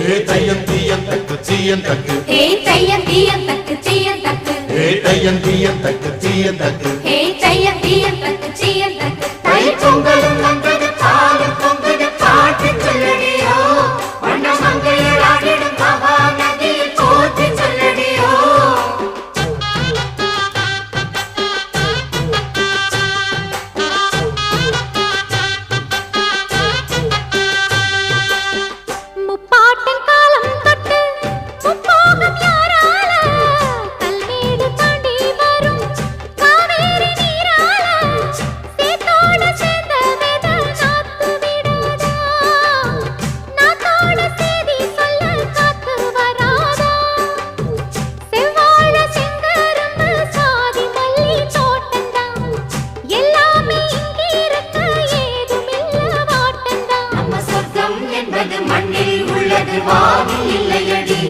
தையம் தீயம் தக்கு சீயம் தக்கு தையம் தீயம் தக்கு சீயம் தக்கு தையம் தீயம் தக்கு சீயம் தக்கு தையம் தீயம் தக்கு சீயம் தக்கு தை பொங்கலும் வந்தது பாலும் பொங்குது பாட்டு சொல்லடியோ வண்ண மங்கையர் ஆடிடும் மகா நதியில் போற்றி சொல்லடியோ முப்பாட்டின் காலம் தொட்டு முப்போகம் யாரால கல்மேடு தாண்டி வரும் காவேரி நீரால சேத்தோட சேர்ந்த வெத நாத்து விடாதா நாத்தோட சேதி சொல்ல காத்து வராதா செவ்வாழ செங்கரும்பு சாதி மல்லி தோட்டந்தான் எல்லாமே இங்கிருக்க ஏதுமில்ல வாட்டந்தான் நம்ம சொர்க்கம் என்பது மண்ணில் உள்ளது வானில்